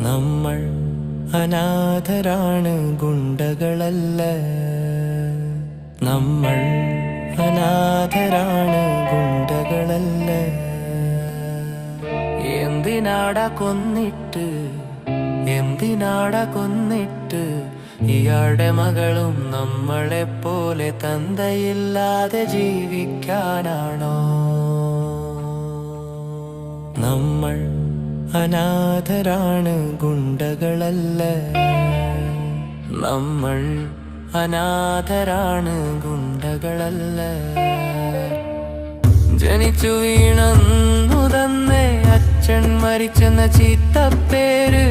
നമ്മൾ അനാഥരാണ്, ഗുണ്ടകളല്ല. നമ്മൾ അനാഥരാണ്, ഗുണ്ടകളല്ല. എന്തിനാടാ കൊന്നിട്ട് ഇയാളുടെ മകളും നമ്മളെപ്പോലെ തന്തയില്ലാതെ ജീവിക്കാനാണോ? നമ്മൾ അനാഥരാണ്, ഗുണ്ടകളല്ല. നമ്മൾ അനാഥരാണ്, ഗുണ്ടകളല്ല. ജനിച്ചു വീണന്നു തന്നെ അച്ഛൻ മരിച്ചെന്ന ചീത്തപ്പേര്